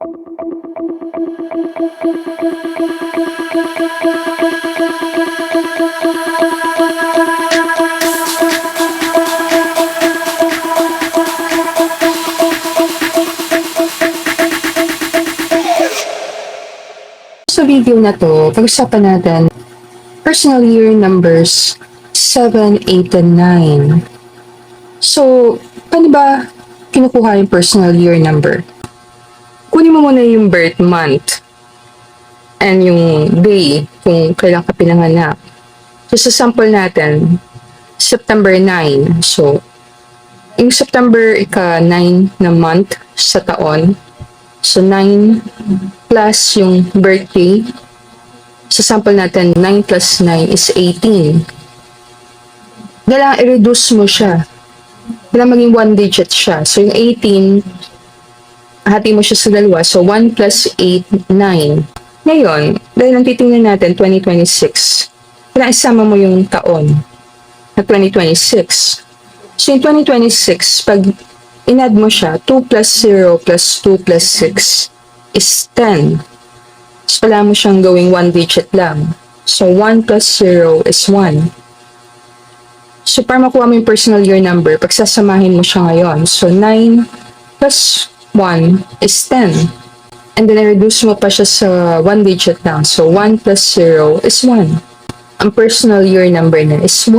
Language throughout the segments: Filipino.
Sa video na to, pag-usapan natin personal year numbers 7, 8, and 9. So, paano ba kinukuha yung personal year number? Kunin mo muna yung birth month and yung day kung kailan ka pinanganak. So, sa sample natin, September 9. So, yung September ika-9 na month sa taon. So, 9 plus yung birthday. Sa sample natin, 9 plus 9 is 18. Kailangan i-reduce mo siya. Kailangan maging one digit siya. So, yung 18, hati mo siya sa dalawa. So, 1 plus 8, 9. Ngayon, dahil ang titingnan natin, 2026. Kailangan isama mo yung taon na 2026. So, yung 2026, pag in-add mo siya, 2 plus 0 plus 2 plus 6 is 10. So, wala mo siyang gawing one digit lang. So, 1 plus 0 is 1. So, para makuha mo yung personal year number, pagsasamahin mo siya ngayon. So, 9 plus 1 is 10. And then, i-reduce mo pa siya sa one digit lang. So, 1 plus 0 is 1. Ang personal year number na is 1.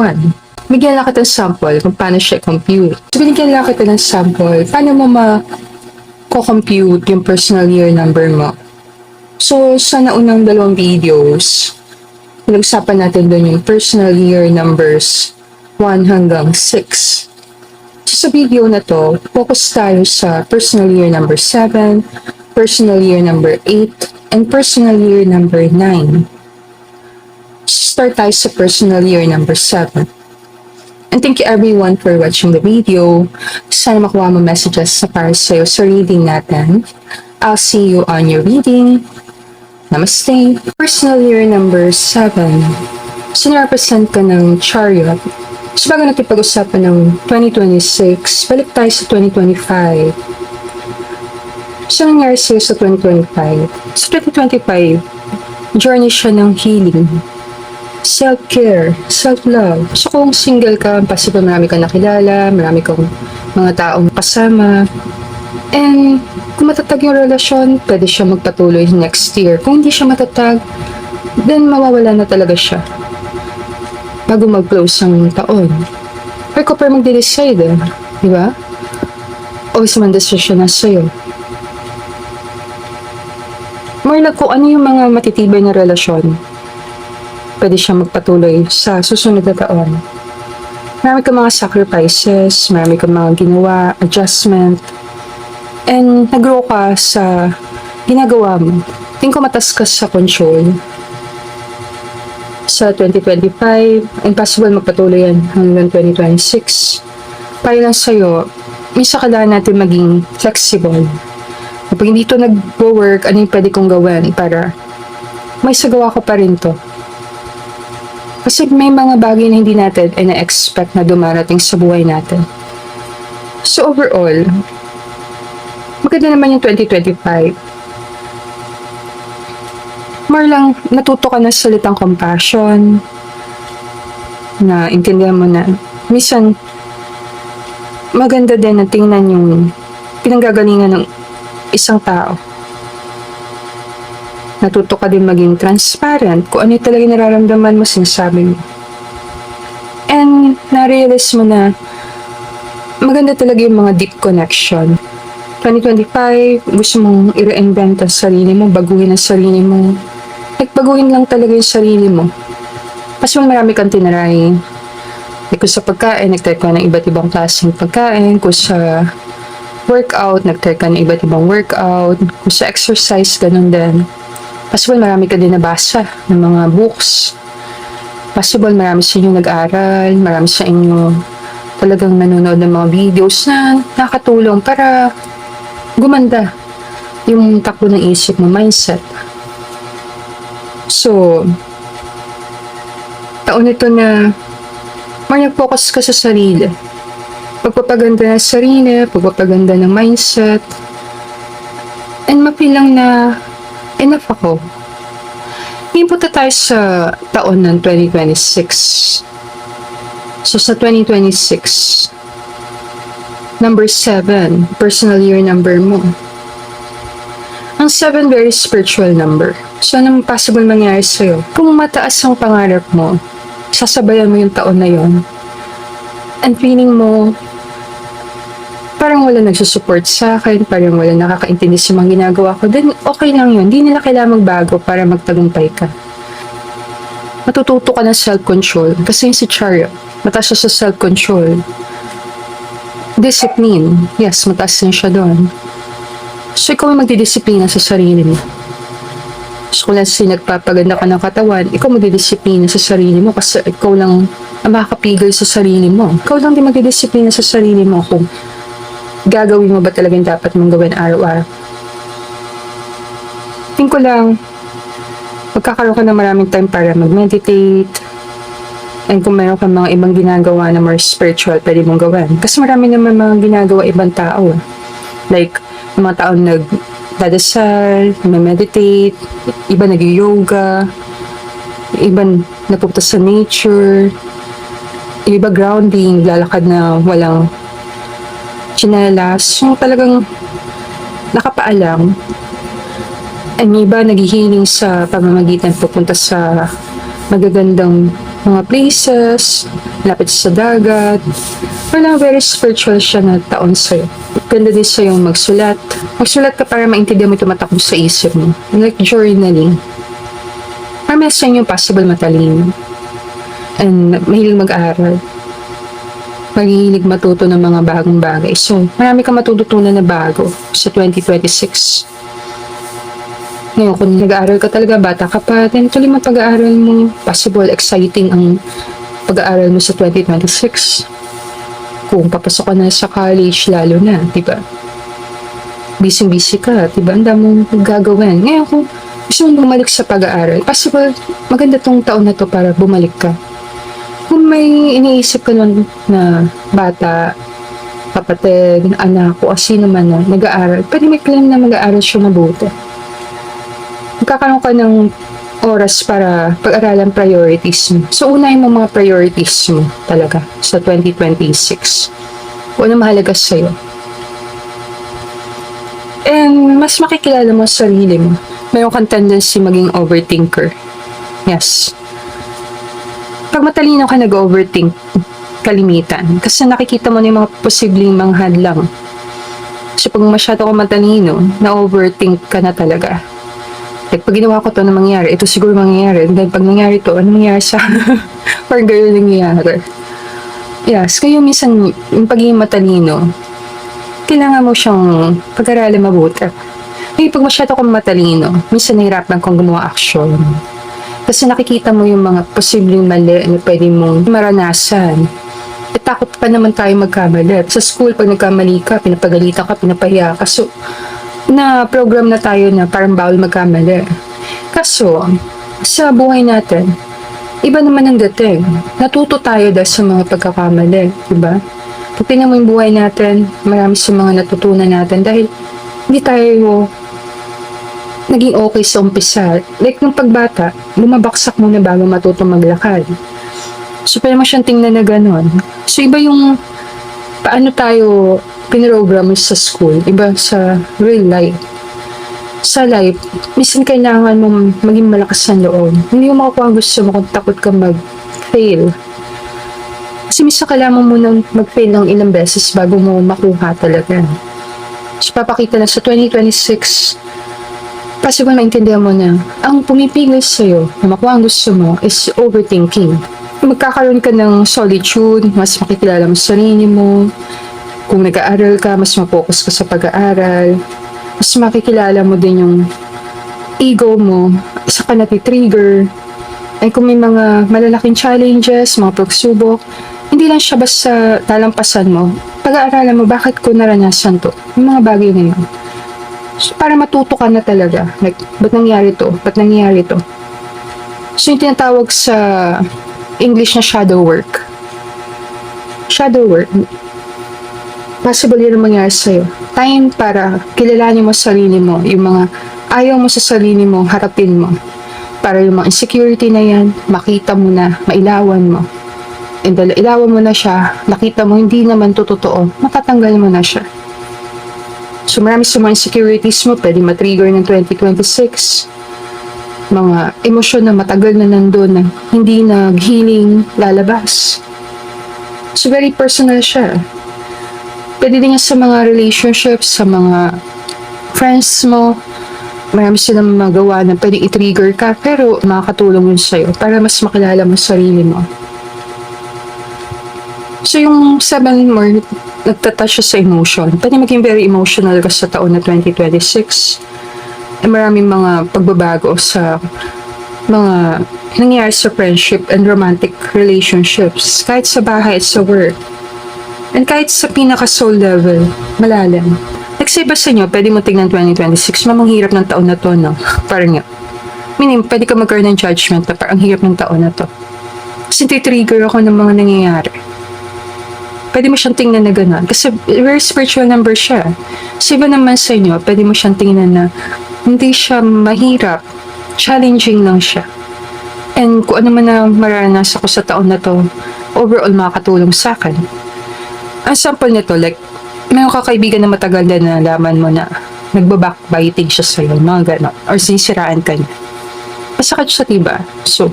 Bigyan lang kita ng sample kung paano siya compute. So, binigyan lang kita ng sample, paano mo ma-compute yung personal year number mo. So, sa naunang dalawang videos, pinag-usapan natin doon yung personal year numbers 1 hanggang 6. So, sa video na to, focus tayo sa personal year number 7, personal year number 8, and personal year number 9. Start tayo sa personal year number 7. And thank you everyone for watching the video. Sana makuha mo messages sa para sa'yo sa reading natin. I'll see you on your reading. Namaste. Personal year number 7. So, na-represent ka ng Chariot. So, bago natin pag-usapan ng 2026, balik tayo sa 2025. So, nangyari sa'yo sa 2025? Sa 2025, journey siya ng healing. Self-care, self-love. So kung single ka, possible marami kang nakilala, marami kang mga taong kasama. And kung matatag yung relasyon, pwede siya magpatuloy next year. Kung hindi siya matatag, then mawawala na talaga siya bago mag-close ang taon. Or kung pa magde-decide, di ba? O isang decision na sa'yo. More like kung ano yung mga matitibay na relasyon, pwede siya magpatuloy sa susunod na taon. Marami kang mga sacrifices, marami kang mga ginawa, adjustment, and nag-grow ka sa ginagawa mo. Tingin ko matas ka sa control. Sa 2025, and possible magpatuloy yan hanggang 2026. Para lang sa'yo, minsan kailangan natin maging flexible. Kapag hindi ito nag-work, ano yung pwede kong gawin para may sagawa ko pa rin to. Kasi may mga bagay na hindi natin na-expect na dumarating sa buhay natin. So overall, maganda naman yung 2025. More lang, natuto ka na sa salitang compassion, na intindihan mo na, minsan, maganda din na tingnan yung pinanggagalingan ng isang tao. Natuto ka din maging transparent kung ano talaga nararamdaman mo, sinasabi mo. And na-realize mo na maganda talaga yung mga deep connection. 2025, gusto mong i-reinvent ang sarili mo, baguhin ang sarili mo. Baguhin lang talaga yung sarili mo. Kasi marami kang tinaray. Kung sa pagkain, nag-try ka ng iba't ibang klaseng pagkain. Kung sa workout, nag-try ka ng iba't ibang workout. Kung sa exercise, ganun din. Possible marami ka din nabasa ng mga books. Possible marami sa inyo nag-aral, marami sa inyo talagang nanonood ng mga videos na nakatulong para gumanda yung takbo ng isip mo, mindset. So, taon ito na mag-focus ka sa sarili. Pagpapaganda ng sarili, pagpapaganda ng mindset, and mapilang na enough ako. Ngayon punta tayo sa taon ng 2026. So sa 2026, number 7, personal year number mo. Ang 7, very spiritual number. So anong possible mangyari sa'yo? Kung mataas ang pangarap mo, sasabayan mo yung taon na yon, and feeling mo, parang wala nagsusupport sa akin, parang wala nakakaintindi sa mga ginagawa ko, then okay lang yun. Hindi nila kailangan magbago para magtagumpay ka. Matututo ka ng self-control. Kasi yung si Chariot, mataas siya sa self-control. Discipline. Yes, mataas din siya doon. So, ikaw ay magdidisiplina sa sarili mo. So, kung kasi nagpapaganda ka ng katawan, ikaw magdidisiplina sa sarili mo kasi ikaw lang ang makakapigil sa sarili mo. Ikaw lang din magdidisiplina sa sarili mo kung gagawin mo ba talagang dapat mong gawin araw-araw. Tingin ko lang, magkakaroon ka ng maraming time para mag-meditate, and kung meron ka mga ibang ginagawa na more spiritual, pwede mong gawin. Kasi marami naman mga ginagawa ibang tao. Like, mga taong nagdadasal, meditate, iba nag-yoga, iba napunta sa nature, iba grounding, lalakad na walang tsinelas, yung talagang nakapaalam. And iba naghihiling sa pamamagitan pupunta sa magagandang mga places, lapit sa dagat. Wala, very spiritual siya na taon sa'yo. Ganda din sa'yo magsulat. Magsulat ka para maintindihan mo tumatakbo sa isip mo. Like journaling. Marami sa inyo possible matalino. And mahilig mag-aral. Mahilig matuto ng mga bagong bagay. So, marami kang matututunan na bago sa 2026. Ngayon, kung nag-aaral ka talaga, bata ka pa, then tuloy mo pag-aaral mo. Possible, exciting ang pag-aaral mo sa 2026. Kung papasok ka na sa college, lalo na, diba? Busy-busy ka, diba? Ang daming gagawin. Ngayon, kung gusto mong bumalik sa pag-aaral, possible, maganda tong taon na to para bumalik ka. Kung may iniisip ka nun na bata, kapatid, anak, o sino man na nag-aaral, pwede may claim na mag-aaral siya mabuti. Magkakaroon ka ng oras para pag-aralan priorities mo. So, unahin mo mga priorities mo talaga sa 2026. Kung ano mahalaga sa'yo. And mas makikilala mo sa sarili mo. Mayroon kang tendency maging overthinker. Yes. Pag matalino ka, nag-overthink, kalimitan. Kasi nakikita mo na yung mga posibleng mga hadlang. So, pag masyado ka matalino, na-overthink ka na talaga. Like, pag ginawa ko to, ano mangyayari? Ito siguro mangyayari. And then, pag nangyari to, ano mangyayari sa parang gano'n nangyayari. Yes, kayo minsan, yung pagiging matalino, kailangan mo siyang pag-aralan mabuti. Ngayon, pag masyado kang matalino, minsan nahirapan kang gumawa aksyon. Kasi nakikita mo yung mga posibleng mali na pwede mong maranasan. E takot pa naman tayo magkamali. Sa school, pag nagkamali ka, pinapagalitan ka, pinapahiya ka. So, na-program na tayo na parang bawal magkamali. Kaso, sa buhay natin, iba naman ang dating. Natuto tayo dahil sa mga pagkakamali, diba? Pag tingnan mo yung buhay natin, marami sa mga natutunan natin dahil hindi tayo naging okay sa umpisa. Like nung pagbata, bumabaksak muna bago matuto maglakad. So, pwede mo siyang tingnan na gano'n. So, iba yung paano tayo pinrogram sa school, iba sa real life. Sa life, minsan kailangan mong maging malakas ng loob. Hindi mo makukuha ang gusto mo kung takot ka mag-fail. Kasi minsan kailangan mo munang mag-fail ng ilang beses bago mo makuha talaga. So, papakita na sa 2026, possible maintindihan mo na ang pumipigil sa'yo na makuha ang gusto mo is overthinking. Magkakaroon ka ng solitude, mas makikilala mo sa sarili mo. Kung nag-aaral ka, mas mapokus ka sa pag-aaral. Mas makikilala mo din yung ego mo, saka nati-trigger. Ay kung may mga malalaking challenges, mga pagsubok, hindi lang siya basta talampasan mo. Pag-aaralan mo, bakit ko naranasan to? Yung mga bagay na yun. So, para matuto ka na talaga. Like, ba't nangyari to? Ba't nangyari to? So, yung tinatawag sa English na shadow work. Shadow work. Possible yun ang mangyari sa'yo. time para kilalanin mo sarili mo, yung mga ayaw mo sa sarili mo, harapin mo. Para yung mga insecurity na yan, makita mo na, mailawan mo. And dahil ilawan mo na siya, nakita mo hindi naman to totoo, matatanggal mo na siya. So marami sa mga insecurities mo, pwede matrigger ng 2026. Mga emosyon na matagal na nandun na hindi nag-healing, lalabas. So very personal siya. Pwede din yan sa mga relationships, sa mga friends mo. Marami silang magawa na pwedeng i-trigger ka, pero makakatulong yun sa'yo para mas makilala mo sarili mo. So yung 7 more, nagtatouch siya sa emotion. Pwede maging very emotional ka sa taon na 2026. Maraming mga pagbabago sa mga nangyayari sa friendship and romantic relationships, kahit sa bahay at sa work. And kahit sa pinaka-soul level, malalim. Like sa iba sa inyo, pwede mo tignan 2026, mamang hirap ng taon na to, no? Parang nga. Meaning, pwede ka magkaroon ng judgment na parang hirap ng taon na to. Kasi trigger ako ng mga nangyayari. Pwede mo siyang tingnan na gano'n. Kasi very spiritual number siya. Sa iba naman sa inyo, pwede mo siyang tingnan na hindi siya mahirap. Challenging lang siya. And kung ano man na maranasan ko sa taon na to, overall makakatulong sa akin. Ang sample nito, like, may kakaibigan na matagal na nalaman mo na nagbabackbiting siya sa'yo, mga gano'n, or sinisiraan ka niya. Masakit siya, diba? So,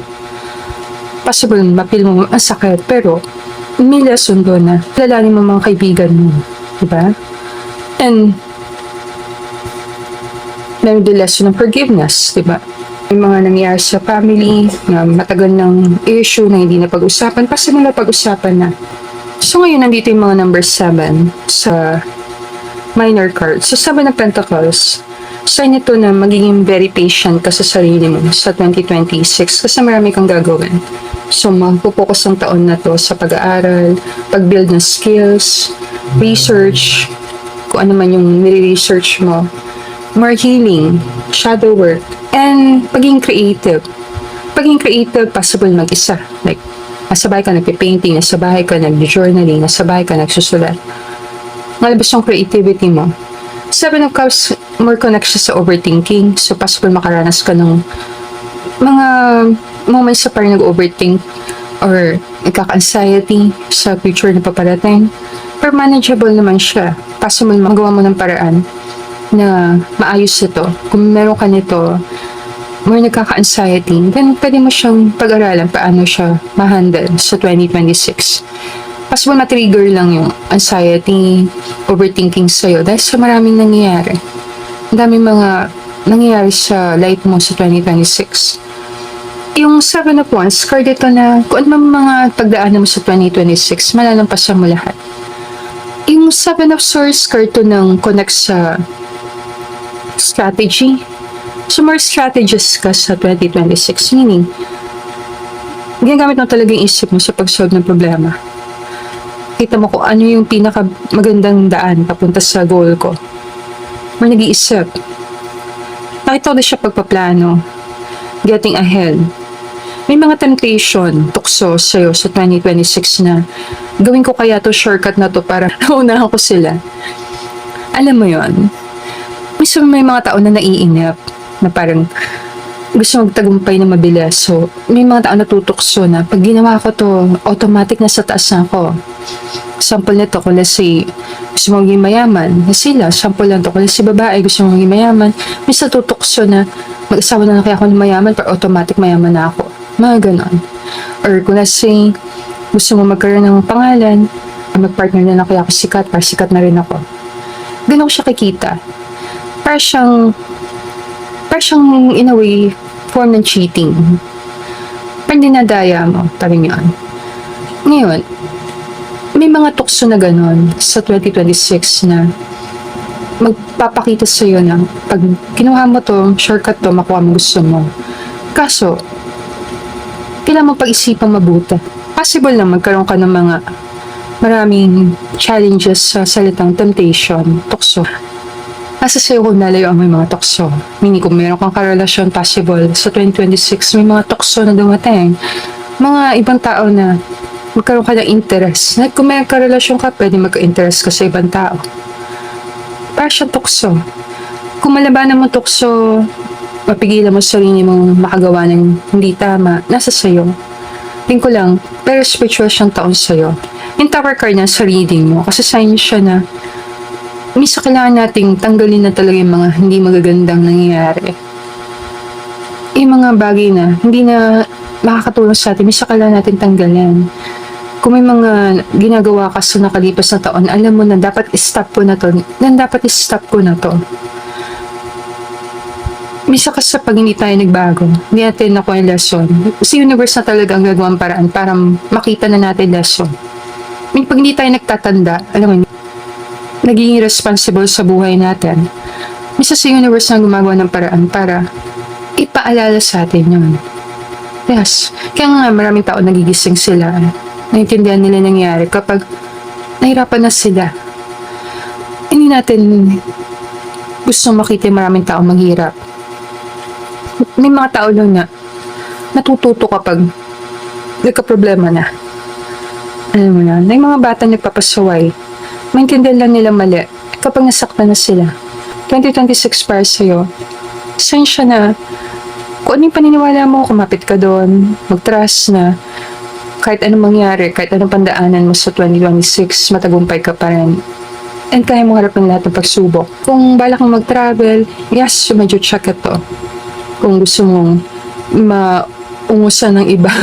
possible, mapil mo ang sakit, pero may lesson doon na lalanin mo mga kaibigan mo, diba? And, meron din lesson ng forgiveness, diba? May mga nangyayari sa family na matagal ng issue na hindi na pag-usapan, kasi na pag-usapan na. So ngayon, nandito yung mga number 7 sa minor card. So 7 of Pentacles, sign ito na magiging very patient ka sa sarili mo sa 2026 kasi marami kang gagawin. So magpupokus ang taon na to sa pag-aaral, pag-build ng skills, research, kung ano man yung nire-research mo, more healing, shadow work, and pagiging creative. Pagiging creative, possible mag-isa. Like, nasa bahay ka nagpe-painting, nasa bahay ka nag-journaling, nasa bahay ka nagsusulat. Malabas yung creativity mo. 7 of Cups, more connection sa overthinking. So, possible makaranas ka ng mga moments sa parang nag-overthink or nagkaka-anxiety sa future na paparating. Pero manageable naman siya. Possible magawa mo ng paraan na maayos ito. Kung meron ka nito, more nagkaka-anxiety, then pwede mo siyang pag-aralan paano siya ma-handle sa 2026. Possible ma-trigger lang yung anxiety, overthinking sa'yo dahil sa maraming nangyayari. Ang daming mga nangyayari sa life mo sa 2026. Yung 7 of Wands, card ito na kung ano mga pagdaanan mo sa 2026, malalampasan mo lahat. Yung 7 of Swords, card to ng connect sa strategy. So, more strategies ka sa 2026. Meaning, ginagamit mo talaga yung isip mo sa pag-solve ng problema. Kita mo kung ano yung pinaka magandang daan papunta sa goal ko. More nag-iisip. Nakita ko na siya pagpaplano. Getting ahead. May mga temptation, tukso sa'yo sa 2026 na gawin ko kaya to shortcut na to para naunahan ko sila. Alam mo yon. May mga tao na naiinip na parang gusto magtagumpay na mabilis. So, may mga tao natutokso na pag ginawa ko to, automatic na sa taas na ako. Sample nito, kung let's say, gusto mong maging mayaman, na sila, sample lang to, kung let's say babae, gusto mong maging mayaman, may sa tutokso na mag-asawa na lang kaya ako ng mayaman, pero automatic mayaman na ako. Mga ganon. Or kung let's say, gusto mo magkaroon ng pangalan, mag-partner na lang kaya ako sikat, para sikat na rin ako. Ganon ko siya kikita. Para siyang in a way, form ng cheating. Parang dinadaya mo, parang yun. Ngayon, may mga tukso na ganon sa 2026 na magpapakita sa'yo na pag kinuha mo to, shortcut to, makuha mo gusto mo. Kaso, kailangan mo pag-isipan mabuti. Possible na magkaroon ka ng mga maraming challenges sa salitang temptation, tukso. Nasa sa'yo kung nalayuan mo yung mga tukso. Meaning kung meron kang karelasyon possible sa 2026, may mga tukso na dumating. Mga ibang tao na magkaroon ka ng interest. Kung may karelasyon ka, pwede magka-interest ka sa ibang tao. para siya tukso. Kung malabanan mo tukso, mapigilan mo sarili mong makagawa ng hindi tama, nasa sayo. Tingin ko lang, pero spiritual siyang taon sa'yo. Yung tower card na sa reading mo, kasi sign siya na minsan kailangan nating tanggalin na talaga yung mga hindi magagandang nangyayari. Yung mga bagay na hindi na makakatulong sa atin, minsan kailangan natin tanggalin. Kung may mga ginagawa ka sa nakalipas na taon, alam mo na dapat i-stop ko na to. Dapat i-stop ko na to. Minsan kasi pag hindi tayo nagbago, hindi natin nakuha yung lesson. Kasi universe na talaga ang gagawang paraan para makita na natin lesson. Pag hindi tayo nagtatanda, alam mo, nagiging responsible sa buhay natin. Minsan sa universe na gumagawa ng paraan para ipaalala sa atin yun. Yes. Kaya nga maraming tao nagigising sila. Naintindihan nila nangyari kapag nahirapan na sila. Hindi natin gusto makita yung maraming tao maghirap. May mga tao lang na natututo kapag nagka-problema na. Alam mo na, may mga bata nagpapasaway. Maintindihan lang nila mali kapag nasaktan na sila. 2026 para sa'yo. Sign siya na kung ano yung paniniwala mo, kumapit ka doon, mag-trust na kahit anong mangyari, kahit anong pandaanan mo sa 2026, matagumpay ka pa rin. And kaya mo harap ng lahat ng pagsubok. Kung balak mong mag-travel, yes, medyo check ito. Kung gusto mong maungusan ng iba,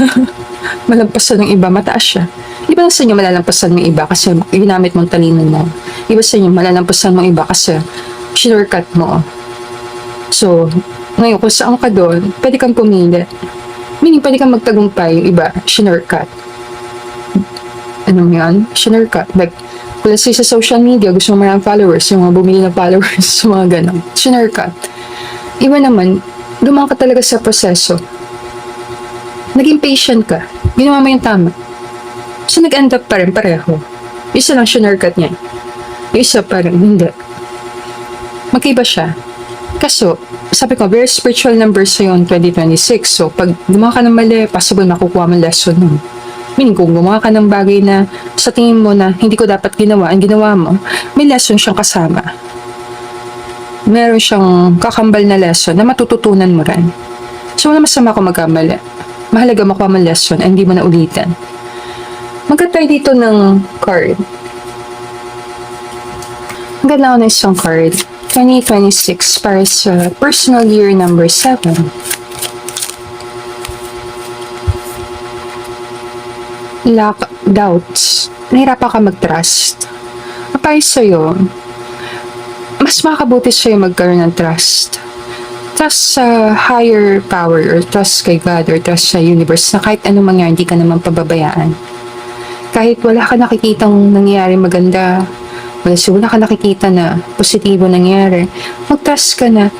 malampasan ng iba, mataas siya. Iba lang sa inyo malalampasan mo iba kasi ginamit mong talino mo. Iba sa inyo malalampasan mo iba kasi shortcut mo. So, ngayon kung saan ka doon, pwede kang pumili. Meaning, pwede kang magtagumpay, yung iba, shortcut. Anong yan? Shortcut. Like, kung let's say sa social media, gusto mo maraming followers, yung mga bumili ng followers, mga ganon. Shortcut. Iba naman, dumaan ka talaga sa proseso. Naging patient ka. Ginawa mo yung tama. So, nag-end up pa rin pareho. Yung isa lang shortcut niya. Yung isa pa rin, hindi. Magkaiba siya. Kaso, sabi ko, very spiritual numbers sa'yo in 2026. So, pag gumawa ka ng mali, possible makukuha mo lesson nun. Meaning, kung gumawa ka ng bagay na sa tingin mo na hindi ko dapat ginawa, ang ginawa mo, may lesson siyang kasama. Meron siyang kakambal na lesson na matututunan mo rin. So, wala masama kung magkamali. Mahalaga makuha mo lesson and hindi mo na ulitin. Magkatry dito ng card. Maganda ako ng isang card. 2026 para sa personal year number 7. Lack, doubts. Nahirapan ka mag-trust. Para sa'yo, mas makabuti sa'yo magkaroon ng trust. Trust sa higher power or trust kay God or trust sa universe na kahit anong mangyari, hindi ka naman pababayaan. Kahit wala ka nakikitang nangyayari maganda, wala ka nakikita na positibo nangyari, mag-trust ka na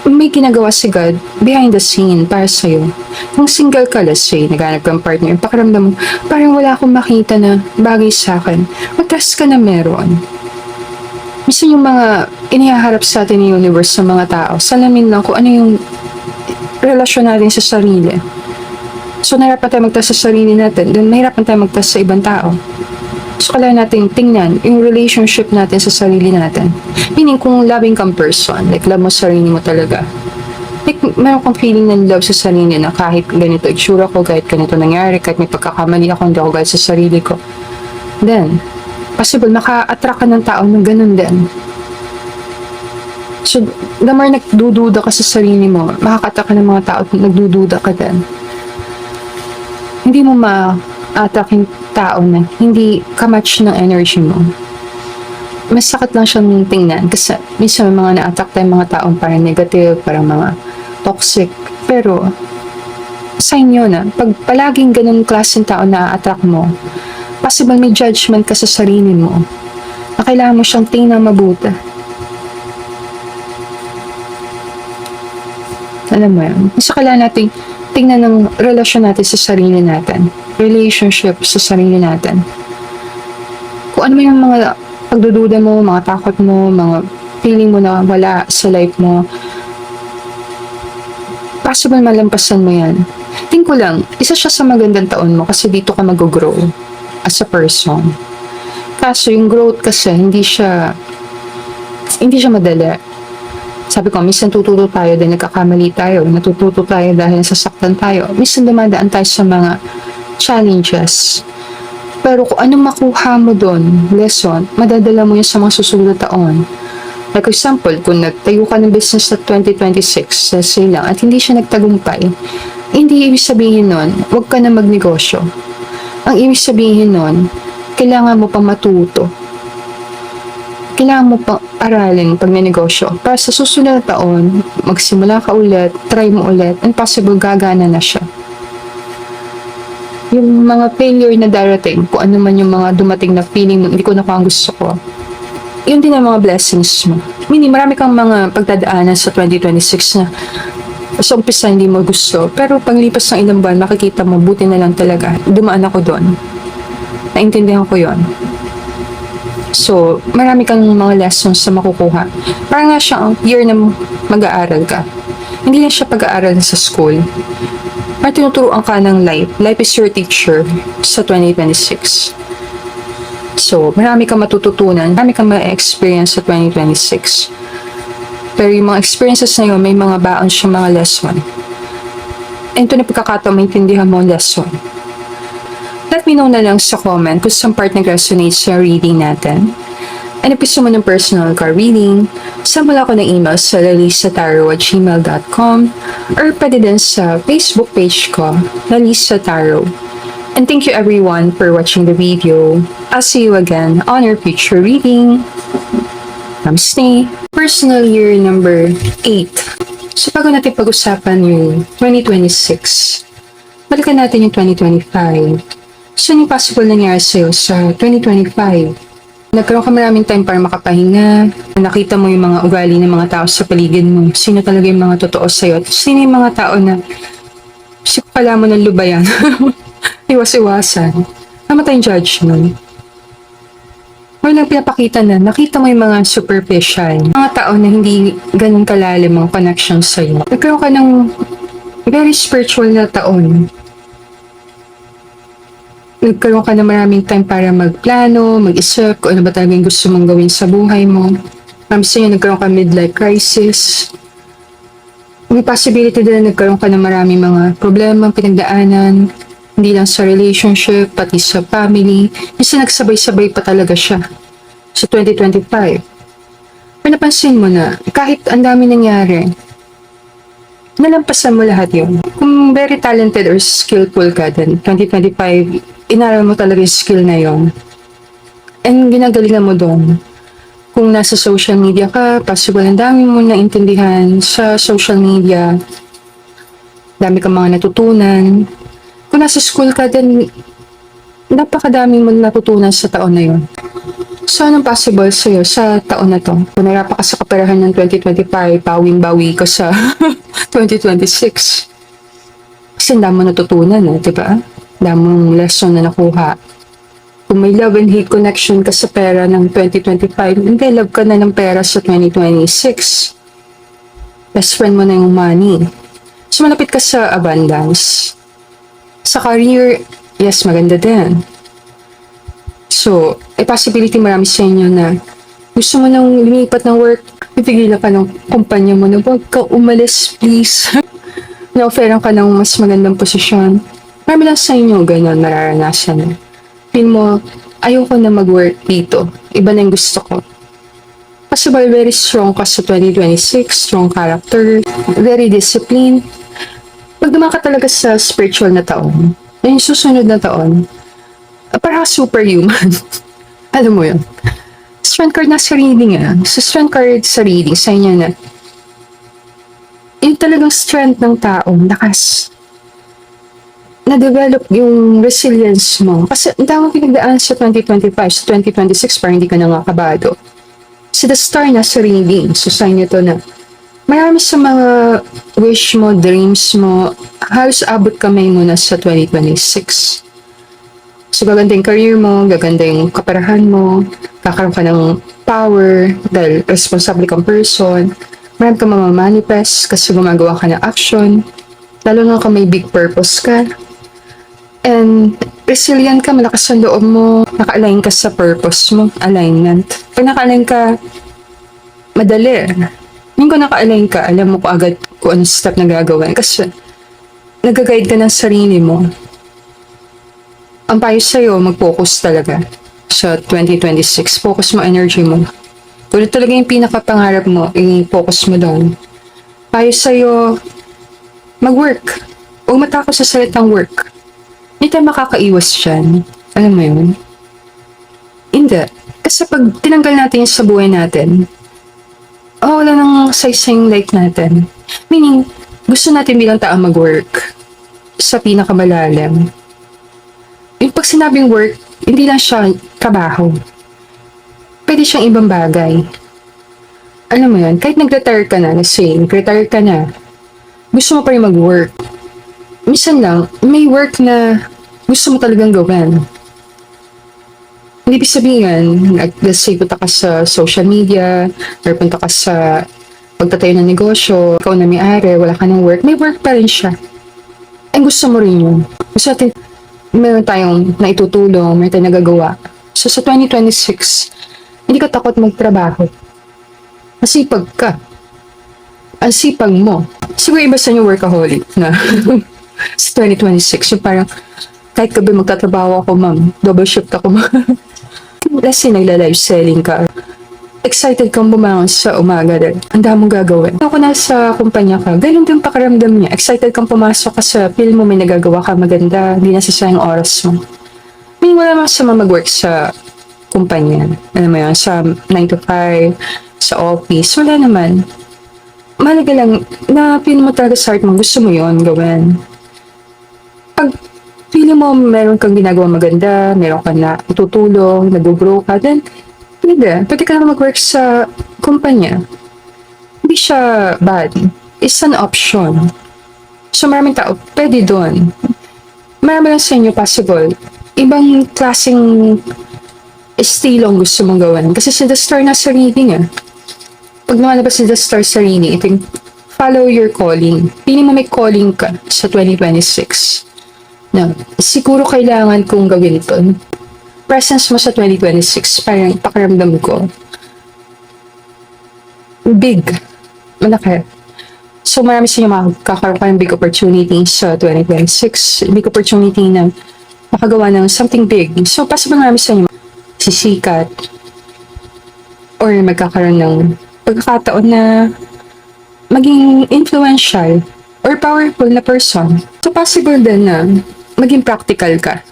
may ginagawa si God behind the scene para sa'yo. Kung single ka, let's say, naghanap kang partner, pakiramdam mo, parang wala akong makita na bagay sa akin, mag-trust ka na meron. Minsan yung mga inihaharap sa atin ng universe ng mga tao, salamin lang kung ano yung relasyon natin sa sarili. So, nahirapan tayo mag-trust sa sarili natin, then mahirapan tayo mag-trust sa ibang tao. So, kailangan natin tingnan yung relationship natin sa sarili natin. Meaning, kung loving kang person, like love mo sarili mo talaga, like meron kang feeling ng love sa sarili na kahit ganito itsura ko, kahit ganito nangyari, kahit may pagkakamali ako, hindi ako guide sa sarili ko. Then, possible maka-attract ka ng tao na ganun din. So, the more nagdududa ka sa sarili mo, makaka-attract ka ng mga tao na nagdududa ka din. Hindi mo ma-attract yung tao na hindi ka-match ng energy mo. Mas sakit lang siyang tingnan kasi minsan may mga na-attract tayong mga taong parang negative, parang mga toxic. Pero, sign yun na pag palaging ganun klaseng tao na attract mo, possible may judgment ka sa sarili mo na kailangan mo siyang tingnan mabuti. Alam mo yun? Kasi kailangan natin tingnan ng relasyon natin sa sarili natin. Relationship sa sarili natin. Kung ano yung mga pagdududa mo, mga takot mo, mga feeling mo na wala sa life mo, possible malampasan mo yan. Tingin ko lang, isa siya sa magandang taon mo kasi dito ka mag-grow as a person. Kaso yung growth kasi, hindi siya Hindi siya madali. Sabi ko, minsan tututo tayo dahil nagkakamali tayo. Natututo tayo dahil nasasaktan tayo. Minsan dumadaan tayo sa mga challenges. Pero kung anong makuha mo doon, lesson, madadala mo yun sa mga susunod na taon. Like example, kung nagtayo ka ng business sa 2026, let's say lang, at hindi siya nagtagumpay, hindi ibig sabihin nun, huwag ka na magnegosyo. Ang ibig sabihin nun, kailangan mo pang matuto. Kailangan mo pang aralin pag negosyo. Para sa susunod na taon, magsimula ka ulit, try mo ulit, and possible gagana na siya. Yung mga failure na darating, kung ano man yung mga dumating na feeling, hindi ko na kung gusto ko, yun din ang mga blessings mo. Meaning, marami kang mga pagdadaanan sa 2026 na sa umpisa hindi mo gusto. Pero paglipas ng ilang buwan, makikita mo, buti na lang talaga. Dumaan ako doon. Naintindihan ko yon. So, marami kang mga lessons na makukuha. Parang nga siya ang year na mag-aaral ka. Hindi na siya pag-aaral sa school. Parang tinuturuan ka ng life. Life is your teacher sa 2026. So, marami kang matututunan, marami kang ma-experience sa 2026. Pero yung mga experiences na yun, may mga baon siya mga lesson. And ito na pagkakataon, maintindihan mo ang lesson. Let me know na lang sa comment kung saan part nag-resonate sa reading natin. And if gusto mo ng personal card reading, send mo lang ako ng email sa lalisataro@gmail.com or pwede din sa Facebook page ko, Lalisa Tarot. And thank you everyone for watching the video. I'll see you again on our future reading. Namaste. Personal year number 8. So bago natin pag-usapan yung 2026, balikan natin yung 2025. So yung possible nangyari sa'yo sa 2025? Nagkaroon ka maraming time para makapahinga, nakita mo yung mga ugali ng mga tao sa paligid mo, sino talaga yung mga totoo sa'yo, at sino yung mga tao na pala mo ng lubayan. Iwas-iwasan. Tama tayong judgment. Walang pinapakita na nakita mo yung mga superficial, mga tao na hindi ganun kalalim ang connection sa'yo. Nagkaroon ka ng very spiritual na taon. Nagkaroon ka na maraming time para magplano, mag-isip kung ano ba talaga yung gusto mong gawin sa buhay mo. Marami sa'yo nagkaroon ka midlife crisis. May possibility din na nagkaroon ka na maraming mga problema, pinagdaanan, hindi lang sa relationship, pati sa family. Minsan nagsabay-sabay pa talaga siya sa 2025. Pero napansin mo na kahit ang dami nangyari, nalampasan mo lahat yun. Kung very talented or skillful ka din, 2025, inaral mo talaga yung skill na yun. And ginagalingan mo doon. Kung nasa social media ka, possible ang dami mo naintindihan sa social media. Dami kang mga natutunan. Kung nasa school ka din, napakadami mo natutunan sa taon na yun. So, anong possible sa'yo sa taon na to? Kung nahirapan ka sa kaperahan ng 2025, bawing-bawi ka sa 2026. Kasi ang dami mo natutunan, diba? Dami mong lesson na nakuha. Kung may love and hate connection ka sa pera ng 2025, hindi, love ka na ng pera sa 2026. Best friend mo na yung money. So, malapit ka sa abundance. Sa career, yes, maganda din. So, a possibility marami sa inyo na gusto mo nang lumipat ng work, pipigilan ka ng kumpanya mo na huwag ka umalis, please. Na-offeran ka ng mas magandang posisyon. Marami lang sa inyo ganyan nararanasan. Feel mo, ayoko na mag-work dito. Iba na yung gusto ko. Possible, very strong ka sa 2026, strong character, very disciplined. Pag dumaan ka talaga sa spiritual na taon, yung susunod na taon, parang superhuman. Alam mo yun? Strength card na sa reading Sa strength card sa reading, sa inyo na, yung talagang strength ng taong lakas. Na-develop yung resilience mo. Kasi ang daming pinagdaan sa 2025, sa 2026, parang hindi ka na nga kabado. Si The Star na sa reading, so sign nyo to na marami sa mga wish mo, dreams mo, halos abot kamay mo na sa 2026. So gaganda yung career mo, gaganda yung kaperahan mo, kakaroon ka ng power dahil responsable kang person, marami kang mamamanifest kasi gumagawa ka ng action, lalo na kung may big purpose ka. And resilient ka, malakas ang loob mo, naka-align ka sa purpose mo, alignment. Pag naka-align ka, madali. Yung kung naka-align ka, alam mo ko agad kung anong step na gagawin. Kasi nag-guide ka ng sarili mo. Ang payo sa'yo, mag-focus talaga sa 2026. Focus mo energy mo. Kung ano talaga yung pinaka-pangarap mo, i-focus mo doon. Payo sa'yo, mag-work. Huwag matakot sa salitang work. Hindi tayo makakaiwas dyan. Alam mo yun? Hindi. Kasi pag tinanggal natin yung sa buhay natin, wala nang saysayang life natin. Meaning, gusto natin bilang tao mag-work sa pinakamalalim. Yung pag sinabing work, hindi lang siya trabaho. Pwede siyang ibang bagay. Alam mo yun, kahit nag-retire ka na, let's say, nag-retire ka na, gusto mo pa rin mag-work. Minsan lang, may work na gusto mo talagang gawin. Hindi ibig sabihin, let's say, punta ka sa social media, or punta ka sa pagtatayo ng negosyo, ikaw na may-ari, wala ka ng work, may work pa rin siya. And gusto mo rin yun. Gusto natin, meron tayong naitutulong, meron tayong nagagawa. So sa 2026, hindi ka takot magtrabaho. Masipag ka. Ang sipag mo. Siguro iba sa inyo workaholic na sa 2026. Yung parang, kahit gabi magtatrabaho ako, ma'am. Double shift ako, ma'am. Let's say, nagla-live selling ka. Excited kang bumangon sa umaga rin. Ang daming gagawin. Ako nasa kumpanya ka, ganun din pakaramdam niya. Excited kang pumasok ka sa feel mo, may nagagawa ka maganda, hindi nasasayang oras mo. May wala masama mag-work sa kumpanya. Alam mo yan, sa 9 to 5, sa office, wala naman. Mahalaga lang na feel mo talaga sa heart mo, gusto mo yon gawin. Pag feel mo meron kang ginagawa maganda, meron ka na itutulong, nag-grow ka, then pwede ka na mag-work sa kumpanya. Hindi siya bad. It's an option. So maraming tao, pwede doon. Marami lang sa inyo possible. Ibang klaseng estilong gusto mong gawin. Kasi si The Star na sa reading Pag lumalabas si The Star sa reading, ito yung follow your calling. Pili mo may calling ka sa 2026. Na, siguro kailangan kong gawin ito. Presence mo sa 2026, parang pakiramdam ko, big. Malaki. So marami sa inyo makakaroon ka ng big opportunity sa 2026. Big opportunity na makagawa ng something big. So possible marami sa inyo sisikat or magkakaroon ng pagkakataon na maging influential or powerful na person. So possible din na maging practical ka.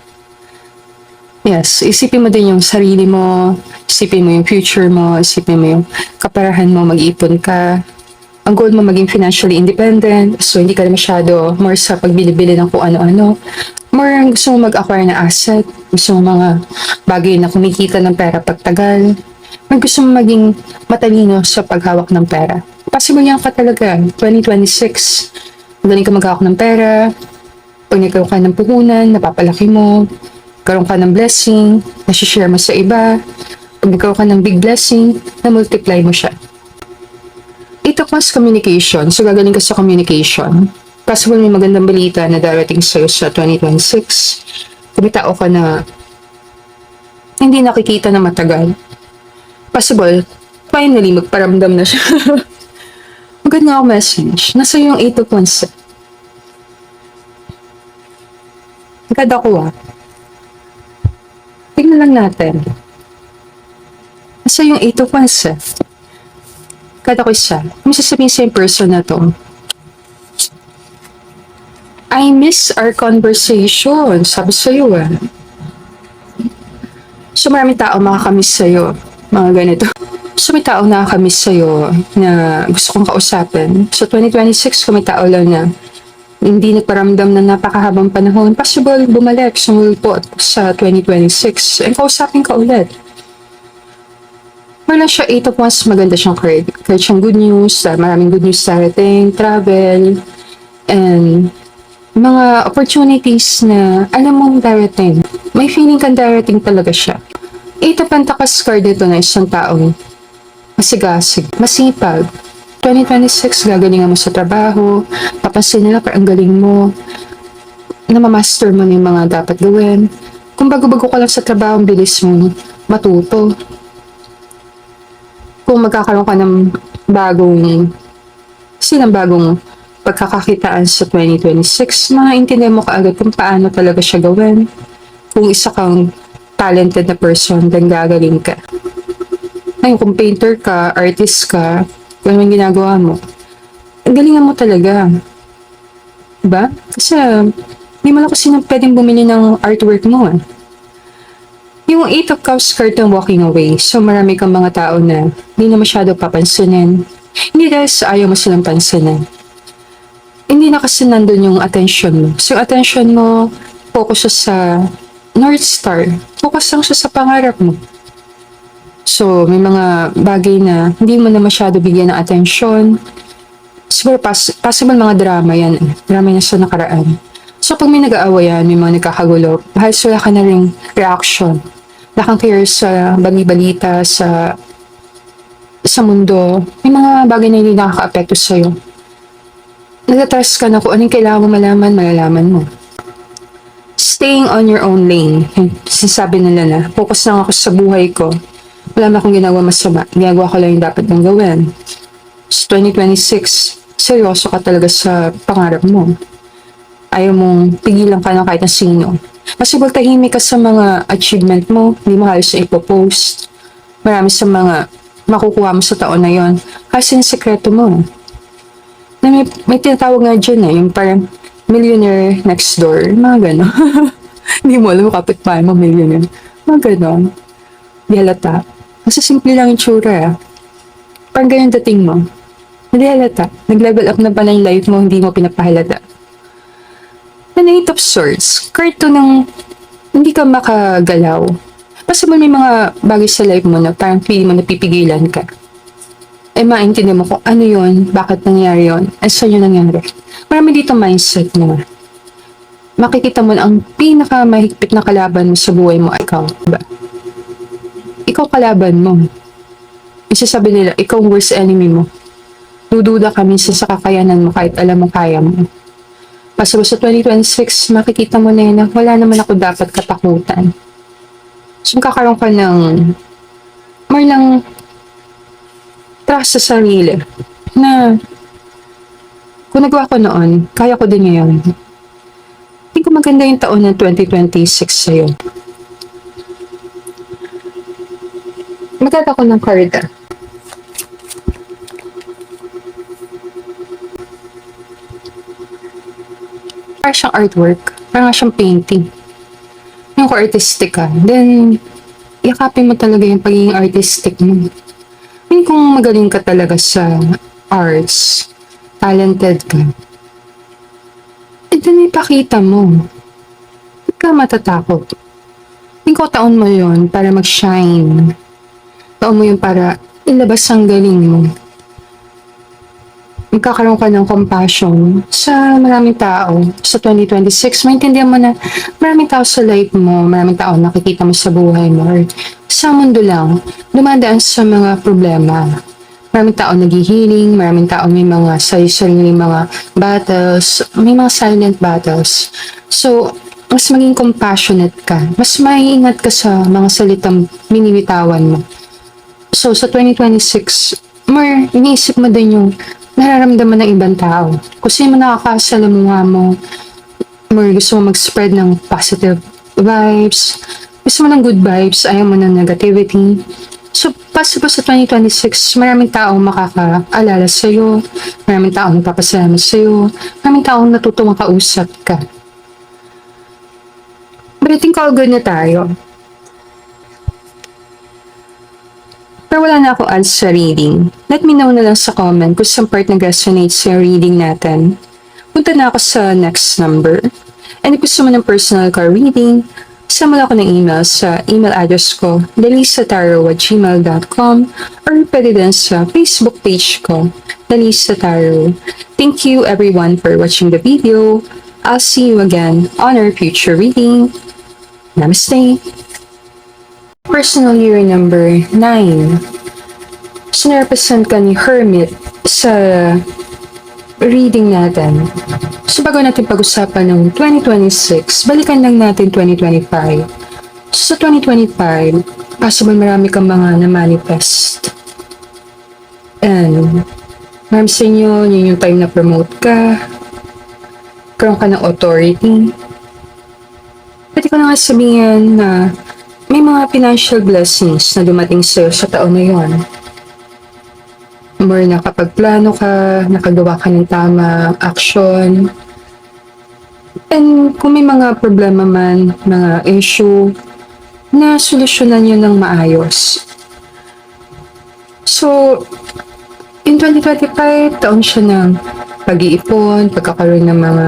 Yes, isipin mo din yung sarili mo, isipin mo yung future mo, isipin mo yung kaparahan mo, mag-iipon ka. Ang goal mo maging financially independent, so hindi ka na masyado more sa pagbili-bili ng kung ano-ano. More gusto mo mag-acquire na asset, gusto mo mga bagay na kumikita ng pera pagtagal. Gusto mo maging matalino sa paghawak ng pera. Possible yan ka talaga, 2026. Magaling ka maghawak ng pera, pag nagkaroon ka ng puhunan, napapalaki mo, karoon ka ng blessing, nasi-share mo sa iba, pag nagkaroon ka ng big blessing, na-multiply mo siya. Ito mas communication, so gagaling ka sa communication. Possible may magandang balita na darating sa'yo sa 2026. Kung may tao ka na hindi nakikita na matagal, possible, finally, magparamdam na siya. Maganda ako message. Nasa yung 8 of Wands. Agad ako Tignan lang natin. Nasa yung 8 of Wands Agad ako isa. May sasabihin sa yung person na to. I miss our conversation. Sabi sa'yo So maraming tao makakamiss sa'yo. Mga ganito. So may tao nakakamiss sa'yo na gusto kong kausapin. So 2026, kung may tao lang na hindi nagparamdam na napakahabang panahon, possible bumalik, sumulpot sa 2026 and kausapin ka ulit. Wala siya 8 of Wands, maganda siyang card. Card siyang good news, maraming good news darating, travel, and mga opportunities na alam mong darating. May feeling kang darating talaga siya. 8 of Pentacles card ito na isang taong masigasig, masipag. 2026, gagalingan mo sa trabaho, papansin nila parang galing mo, namamaster mo na yung mga dapat gawin. Kung bago-bago ka lang sa trabaho, bilis mo matuto. Kung kung magkakaroon ka ng bagong pagkakakitaan sa 2026, maintindihan mo kaagad kung paano talaga siya gawin. Kung isa kang talented na person, then gagaling ka. Ngayon, kung painter ka, artist ka, kung ano yung ginagawa mo, ang galingan mo talaga. Diba? Kasi, hindi mo lang kasi pwedeng bumili ng artwork mo eh. Yung Eight of Cups card ng walking away, so marami kang mga tao na hindi na masyado papansinin. Hindi dahil sa ayaw mo silang pansinin. Hindi na kasi nandun yung attention mo. So yung attention mo, focus siya sa North Star. Focus lang siya sa pangarap mo. So may mga bagay na hindi mo na masyado bigyan ng attention. Siguro possible mga drama yan. Drama yan sa nakaraan. So pag may nag-aawayan, may mga nagkakagulo, bahal wala ka na ring reaction. Wala kang care sa bali-balita, sa mundo. May mga bagay na hindi nakaka-apekto sa'yo. Nagtatrust ka na kung anong kailangan mo malaman, malalaman mo. Staying on your own lane. Sinasabi nila na, focus lang ako sa buhay ko. Wala na akong ginagawa masama. Ginagawa ko lang yung dapat mong gawin. Sa 2026, seryoso ka talaga sa pangarap mo. Ayaw mong pigilan ka ng kahit na sino. Possible tahimik ka sa mga achievement mo, hindi mo halos na ipopost. Marami sa mga makukuha mo sa taon na yon. Kasi yung sekreto mo. Na may tinatawag nga dyan yung parang millionaire next door. Mga gano'n. Hindi mo alam, kapitbahay mo millionaire. Mga gano'n. Di halata. Kasi simple lang yung tsura. Parang ganyan dating mo. Hindi halata. Nag-level up na pala yung life mo, hindi mo pinapahalata. The Knight of Swords. Card to ng hindi ka makagalaw. Kasi may mga bagay sa life mo na parang feeling mo napipigilan ka. Maintindihan mo kung ano yun, bakit nangyari yun, at saan yun nangyari. Marami dito mindset mo. Makikita mo na ang pinakamahigpit na kalaban mo sa buhay mo, ikaw. Diba? Ikaw kalaban mo. Isasabi nila, ikaw ang worst enemy mo. Dududa ka minsan sa kakayanan mo kahit alam mo kaya mo. Kasi sa 2026, makikita mo na yun na wala naman ako dapat katakutan. So, kakaroon ka ng more lang trust sa sarili na kung nagawa ko noon, kaya ko din ngayon. Hindi ko maganda yung taon ng 2026 sa'yo. Maganda ko ng card. Parang siyang artwork. Parang siyang painting. Yung artistic ka. Then, yakapin mo talaga yung pagiging artistic mo. Kung magaling ka talaga sa arts, talented ka, then ipakita mo. Huwag ka matatakot. Ikaw taon mo yun para mag-shine. Taon mo yun para ilabas ang galing mo. Magkakaroon ka ng compassion sa maraming tao. Sa 2026, maintindihan mo na maraming tao sa life mo, maraming tao nakikita mo sa buhay mo, or sa mundo lang, dumadaan sa mga problema. Maraming tao nag-healing, maraming tao may mga sarili mga battles, may mga silent battles. So, mas maging compassionate ka, mas maiingat ka sa mga salitang binibitawan mo. So, sa 2026, more iniisip mo din yung nararamdaman ng ibang tao. Kung sino mo nakakasalamuha mo, more gusto mo mag-spread ng positive vibes, gusto mo ng good vibes, ayaw mo ng negativity. So, possible sa 2026, maraming taong makakaalala sa'yo, maraming taong magpapasalamat sa'yo, maraming taong natutong makausap ka. But I think all good na tayo. Pero wala na ako ads sa reading. Let me know na lang sa comment kung saan part nag-resonate sa reading natin. Punta na ako sa next number. And if gusto mo ng personal card reading, sama lang ako ng email sa email address ko, delisataro@gmail.com, or pwede din sa Facebook page ko, Delisa Tarot. Thank you everyone for watching the video. I'll see you again on our future reading. Namaste! Personal year number 9. Sinerepresent ka ni Hermit sa reading natin. So bago natin pag-usapan ng 2026, balikan lang natin 2025. So sa 2025, possible marami kang mga na-manifest. And marami sa inyo, yun yung time na promote ka, karoon ka ng authority. Pwede ko na nga sabihin na may mga financial blessings na dumating sa'yo sa taon na yun. More nakapagplano ka, nakagawa ka ng tamang action. And kung may mga problema man, mga issue, na solusyonan yun ng maayos. So, in 2025, taon siya ng pag-iipon, pagkakaroon ng mga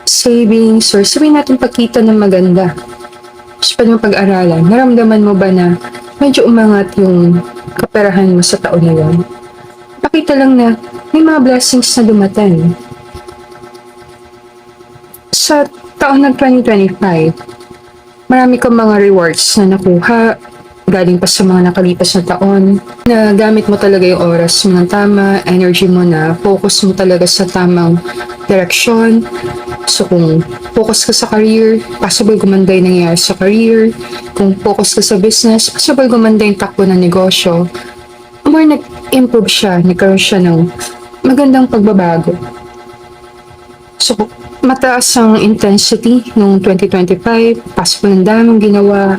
savings, or sabihin natin pagkita ng maganda. So, pwede mo pag-aralan. Naramdaman mo ba na medyo umangat yung kaperahan mo sa taon na yun? Pakita lang na may mga blessings na dumating. Sa taon ng 2025, marami kang mga rewards na nakuha galing pa sa mga nakalipas na taon na gamit mo talaga yung oras mo ng tama, energy mo na focus mo talaga sa tamang direksyon. So kung focus ka sa career, possible gumanda yung nangyayari sa career. Kung focus ka sa business, possible gumanda yung takbo ng negosyo. More nag-improve siya, nagkaroon siya ng magandang pagbabago. So mataas ang intensity noong 2025, possible ng daming ginawa.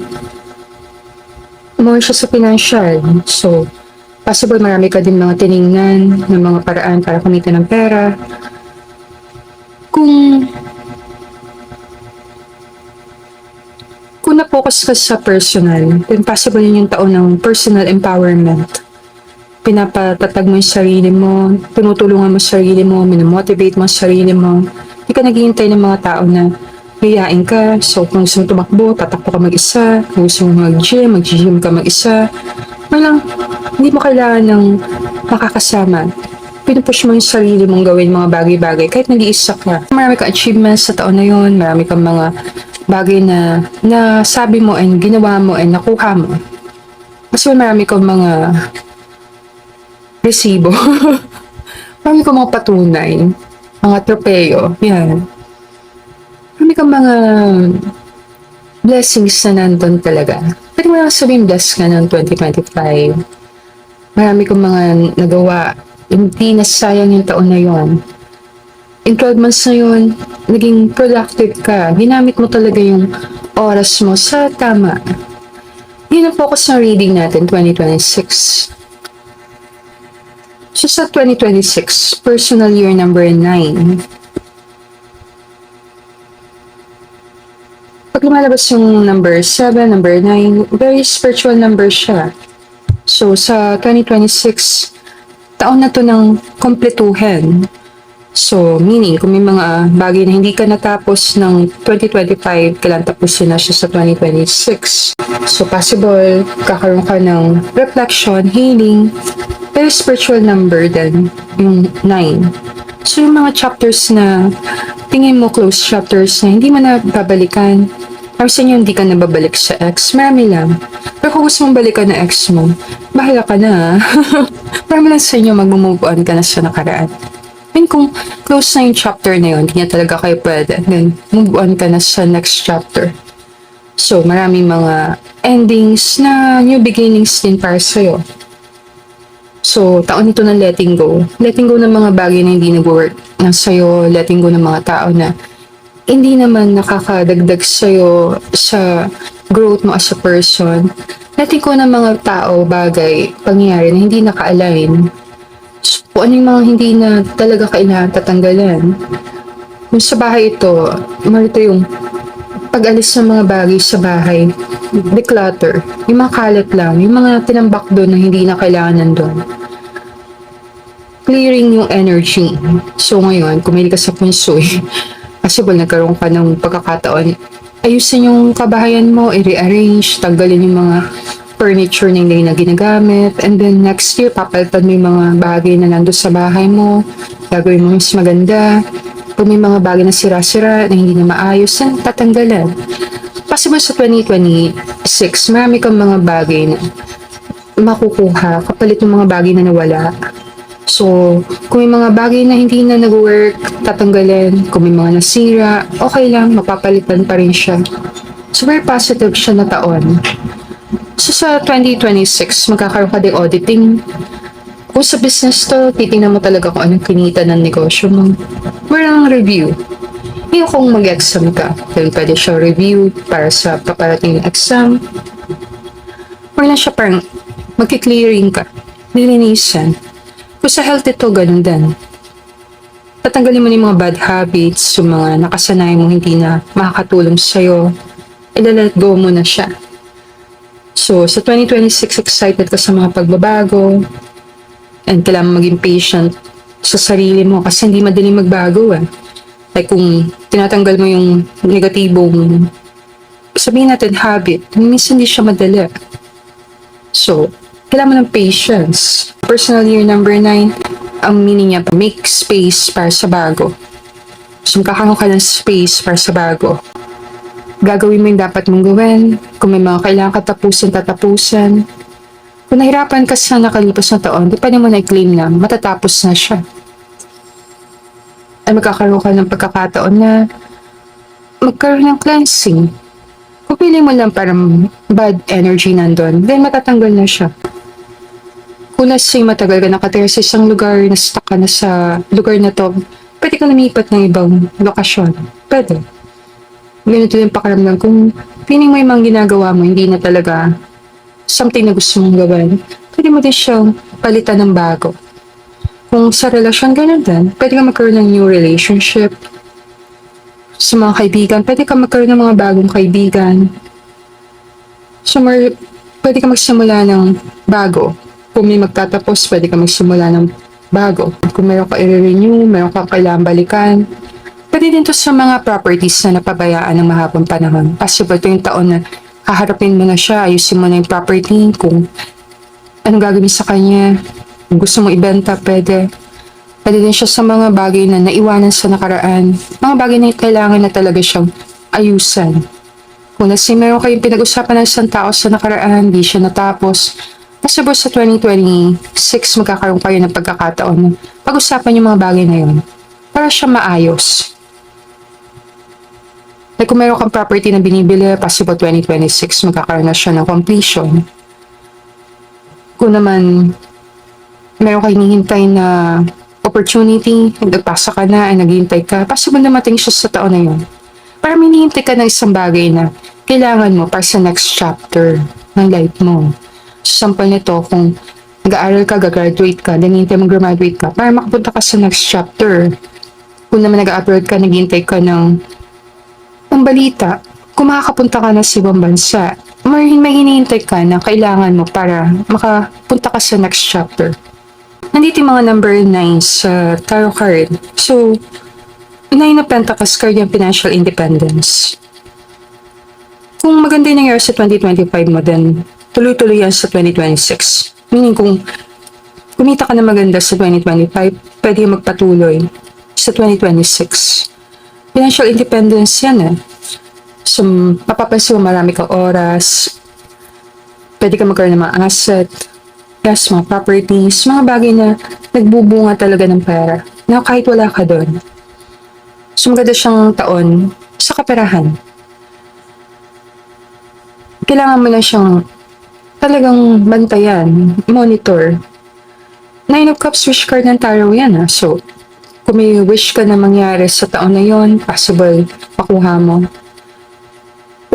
More siya sa financial. So, possible marami ka din mga tiningnan ng mga paraan para kumita ng pera. Kung na-focus ka sa personal, then possible yun yung taon ng personal empowerment. Pinapatatag mo yung sarili mo, tinutulungan mo sarili mo, minamotivate mo sarili mo. Hindi ka naghihintay ng mga tao na hiyain ka. So, kung gusto mo tumakbo, tatakbo ka mag-isa. Kung gusto mo mag-gym ka mag-isa. Walang, hindi mo kailangan ng makakasama. Pinupush mo yung sarili mong gawin mga bagay-bagay kahit nag-iisa ka. Marami kang achievements sa taon na yun. Marami kang mga bagay na sabi mo and ginawa mo and nakuha mo. Kasi marami kang mga resibo. Marami kang mga patunay. Mga tropeyo. Yan. Marami kang mga blessings na nandun talaga. Pwede mo lang sabihin blessed ka ng 2025. Marami kang mga nagawa. Hindi nasayang yung taon na yon. In 12 months na yun, naging productive ka. Ginamit mo talaga yung oras mo sa tama. Yun ang focus ng reading natin, 2026. So sa 2026, personal year number 9. Pag lumalabas yung number 7, number 9, very spiritual number siya. So sa 2026, taon na to ng kompletuhin. So, meaning, kung may mga bagay na hindi ka natapos ng 2025, kailangan tapusin na siya sa 2026. So, possible, kakaroon ka ng reflection, healing, very spiritual number din, yung 9. So, yung mga chapters na tingin mo close chapters na hindi mo na babalikan, or sa inyo hindi ka na babalik sa ex, marami lang. Pero kung gusto mong balikan na ex mo, bahala ka na. Marami lang sa inyo mag-move on ka na sa nakaraan. And kung close na yung chapter na yun, hindi niya talaga kayo pwede, then move on ka na sa next chapter. So, maraming mga endings na new beginnings din para sa'yo. So, taon ito ng letting go. Letting go ng mga bagay na hindi nag-work na sa'yo, letting go ng mga tao na hindi naman nakakadagdag sa'yo sa growth mo as a person. Letting go ng mga tao, bagay, pangyayari na hindi naka-align. So, kung ano yung mga hindi na talaga kailangan tatanggalan. Kung sa bahay ito, marito yung pag-alis ng mga bagay sa bahay, declutter, yung mga kalat lang, yung mga tinambak doon na hindi na kailangan nandun. Clearing yung energy. So ngayon, kung may ka sa punsoy, possible nagkaroon ka ng pagkakataon, ayusin yung kabahayan mo, i-rearrange, tanggalin yung mga furniture na hindi na ginagamit, and then next year, papalitan mo yung mga bagay na nandun sa bahay mo, gagawin mo mas maganda. Kung may mga bagay na sira-sira, na hindi na maayos, yan tatanggalan. Possible sa 2026, marami kang mga bagay na makukuha kapalit ng mga bagay na nawala. So, kung may mga bagay na hindi na nag-work, tatanggalin. Kung may mga nasira, okay lang, mapapalitan pa rin siya. So, very positive siya na taon. So sa 2026, magkakaroon ka din auditing. Kung sa business to, titingnan mo talaga kung anong kinita ng negosyo mo. Merong review. Yung kung mag-exam ka, then pwede siya review para sa paparating na exam. Or lang siya parang magki-clearing ka, nilinisan. Kung sa health ito, ganun din. Tatanggalin mo na yung mga bad habits, yung mga nakasanayan mo hindi na makakatulong sa'yo. Ila-let go mo na siya. So, sa 2026, excited ka sa mga pagbabago. And kailangan maging patient sa sarili mo kasi hindi madaling magbago. Like kung tinatanggal mo yung negatibong, sabihin natin habit, minsan hindi siya madali. So, kailangan mo ng patience. Personal year number 9, ang meaning niya, make space para sa bago. So, magkakaroon ka ng space para sa bago. Gagawin mo yung dapat mong gawin. Kung may mga kailangan tatapusin. Kung nahirapan ka sa nakalipas na taon, di pwede mo na i-claim na matatapos na siya. Ay magkakaroon ka ng pagkakataon na magkaroon ng cleansing. Kung pili mo lang parang bad energy nandun, then matatanggal na siya. Kung lasing matagal ka nakatira sa isang lugar, na-stuck ka na sa lugar na to, pwede ka lumipat ng ibang lokasyon. Pwede. Ganito yung pakiramdam kung feeling mo yung mga ginagawa mo, hindi na talaga something na gusto mong gawin, pwede mo din siyang palitan ng bago. Kung sa relasyon, ganun din. Pwede ka magkaroon ng new relationship. Sa mga kaibigan, pwede ka magkaroon ng mga bagong kaibigan. So, pwede ka magsimula ng bago. Kung may magtatapos, pwede ka magsimula ng bago. Kung meron ka i-renew, meron ka kailangan balikan. Pwede din to sa mga properties na napabayaan ng mahabang panahon. Possible ito yung taon na haharapin mo na siya, ayusin mo na yung property, kung anong gagawin sa kanya, kung gusto mo ibenta, pwede. Pwede din siya sa mga bagay na naiwanan sa nakaraan, mga bagay na kailangan na talaga siyang ayusan. Kung meron kayong pinag-usapan ng isang tao sa nakaraan, di siya natapos, possible sa 2026 magkakaroon kayo ng pagkakataon na pag-usapan yung mga bagay na yun para siya maayos. Like kung meron kang property na binibili, possible 2026, magkakaroon na siya ng completion. Kung naman, meron kang hinihintay na opportunity, nagpasa ka na, ay naghihintay ka, possible na mating siya sa taon na yun. Para hinihintay ka ng isang bagay na kailangan mo para sa next chapter ng life mo. So, sample nito, kung nag-aaral ka, gagraduate ka, then hinihintay mo graduate ka, para makapunta ka sa next chapter. Kung naman nag-abroad ka, naghihintay ka ng balita, kung makakapunta ka na sa ibang bansa, may hinihintay ka na kailangan mo para makapunta ka sa next chapter. Nandito yung mga number 9 sa tarot card. So, 9 of Pentacles card yung financial independence. Kung maganda yung nangyari sa 2025 mo, then tuloy-tuloy yan sa 2026. Meaning kung kumita ka na maganda sa 2025, pwede yung magpatuloy sa 2026. Financial independence yan So, mapapansin mo marami kang oras, pwede ka magkaroon ng mga asset, yes, mga properties, mga bagay na nagbubunga talaga ng pera, na kahit wala ka doon. So, maganda siyang taon sa kaperahan. Kailangan mo na siyang talagang bantayan, monitor. 9 of Cups wish card ng tarot yan So, kung may wish ka na mangyari sa taon na yon, possible makuha mo.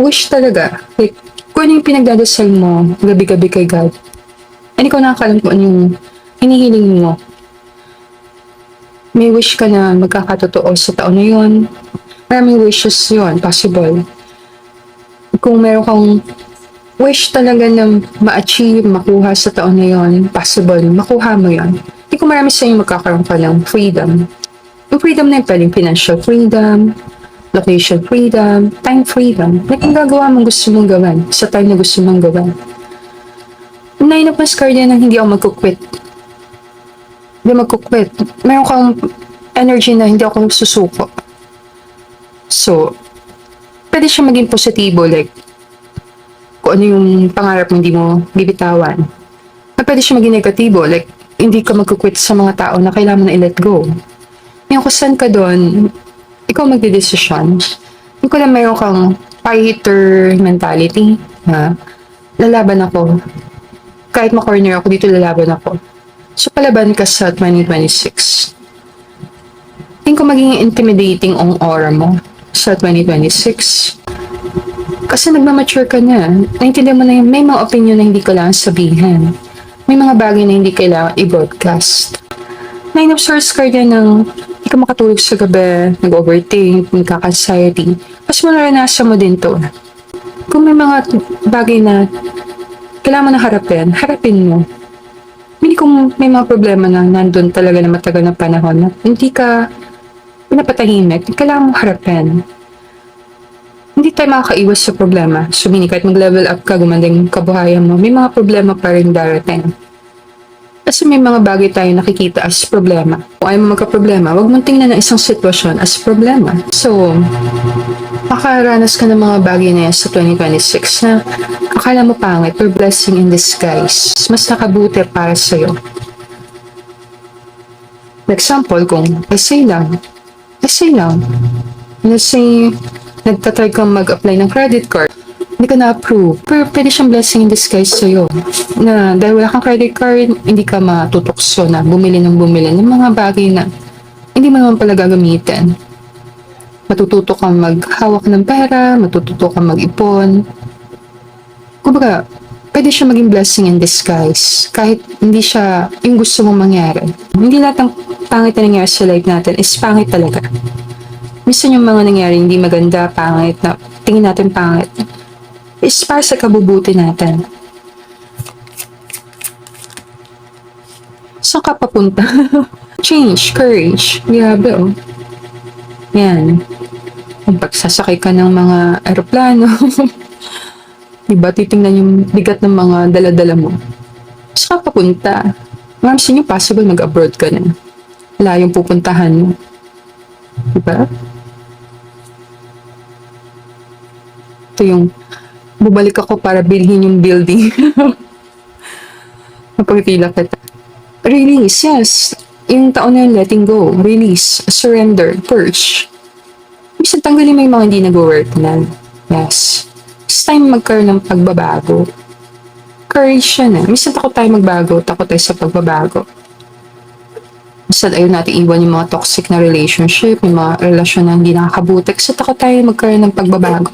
Wish talaga. Like, kung ano yung pinagdadasal mo gabi-gabi kay God. Hindi ko nakakalam kung ano yung hinihiling mo. May wish ka na magkakatotoo sa taon na yon. Maraming wishes yon, possible. Kung meron kang wish talaga na ma-achieve, makuha sa taon na yon, possible, makuha mo yon. Hindi ko marami sa inyo magkakaroon ka ng freedom. Yung freedom na yun, pwedeng financial freedom, location freedom, time freedom. Like kung gagawa mong gusto mong gawin, sa time na gusto mong gawin. 9 of Wands card yan na hindi ako magkukwit. Hindi magkukwit. Meron kang energy na hindi ako susuko. So, pwede siya maging positibo, like, kung ano yung pangarap mo hindi mo bibitawan. Pwede siya maging negatibo, like, hindi ka magkukwit sa mga tao na kailangan mo na i-let go. Yung kung saan ka doon, ikaw magdidesisyon. Yung kung lang mayroon kang fighter mentality, lalaban ako. Kahit ma-corner ako dito, lalaban ako. So, palaban ka sa 2026. Tingin ko magiging intimidating ang aura mo sa 2026. Kasi nagmamature ka na. Naintindihan mo na yung may mga opinion na hindi kailangan sabihin. May mga bagay na hindi kailangan i-broadcast. Nine of Swords card yan ng hindi ka makatulog sa gabi, nag-overthink, nagkaka-anxiety. Mas maranasan mo din to. Kung may mga bagay na kailangan mo na harapin mo. Hindi kung may mga problema na nandun talaga na matagal na panahon na hindi ka pinapatahimik, kailangan mo harapin. Hindi tayo makakaiwas sa problema. So, kahit mag-level up ka, gumandang kabuhayan mo, may mga problema pa rin darating. Kasi may mga bagay tayo nakikita as problema. Kung ayaw mo magka-problema, huwag mong tingnan ng isang sitwasyon as problema. So, makaranas ka ng mga bagay na yan sa 2026 na akala mo pangit or blessing in disguise. Mas nakabuti para sa'yo. Example, kung essay lang. Let's say, nagtatry kang mag-apply ng credit card. Hindi ka na-approve. Pero pwede siyang blessing in disguise sa'yo. Na dahil wala kang credit card, hindi ka matutokso na bumili ng mga bagay na hindi mo naman pala gagamitin. Matututo kang maghawak ng pera, matututo kang mag-ipon. Kumbaga, pwede siya maging blessing in disguise. Kahit hindi siya yung gusto mong mangyari. Hindi lahat ng pangit na nangyari sa life natin is pangit talaga. Minsan yung mga nangyari hindi maganda, pangit, na tingin natin pangit, is para sa kabubuti natin. Saan ka papunta? Change, courage. Grabe oh. Yan. Kung pagsasakay ka ng mga aeroplano, diba, titingnan yung bigat ng mga dala-dala mo. Saan ka papunta? Marami sa inyo possible mag-abroad ka na. Wala yung pupuntahan mo. Diba? Ito yung bubalik ako para bilhin yung building. Napagpila kita. Release, yes. Yung taon na yun, letting go. Release, surrender, purge. Minsan tanggalin mo yung mga hindi nag-work na. Yes. It's time magkaroon ng pagbabago. Courage yan eh. Minsan takot tayo magbago, takot tayo sa pagbabago. Minsan ayaw natin iwan yung mga toxic na relationship, yung mga relasyon na hindi nakakabuti. Kasi takot tayo magkaroon ng pagbabago.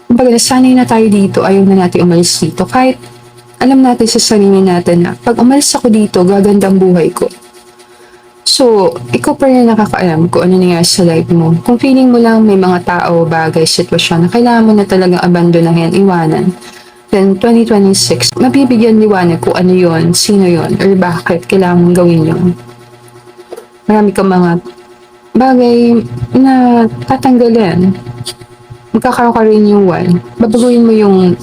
Kumbaga, nasanay na tayo dito, ayaw na natin umalis dito. Kahit alam natin sa sarili natin na pag umalis ako dito, gaganda ang buhay ko. So, ikaw pa rin nakakaalam kung ano nangyari sa life mo. Kung feeling mo lang may mga tao, bagay, sitwasyon na kailangan mo na talagang abandonahin, iwanan, then 2026, mabibigyan liwanag kung ano yon, sino yon, or bakit kailangan mong gawin yon. Marami kang mga bagay na tatanggalin. Magkakaroon ka rin yung one. Babaguhin mo yung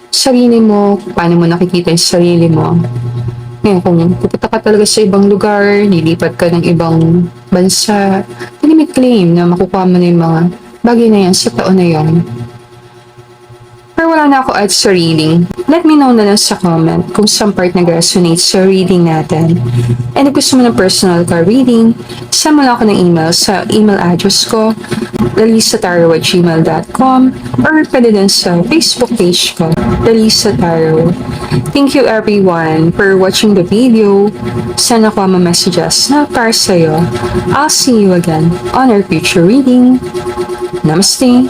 sarili mo, paano mo nakikita yung sarili mo. Ngayon, kung pupunta ka talaga sa ibang lugar, nilipat ka ng ibang bansa, hindi may claim na makukuha mo na yung mga bagay na yan sa taon na yan. Pero wala na ako at sa reading. Let me know na lang sa comment kung saan part nag-resonate sa reading natin. And if gusto mo ng personal card reading, send mo lang ako ng email sa email address ko, lalisataro@gmail.com, or pwede din sa Facebook page ko, Lalisa Taro. Thank you everyone for watching the video. Send ako ang mga messages na para sa'yo. I'll see you again on our future reading. Namaste!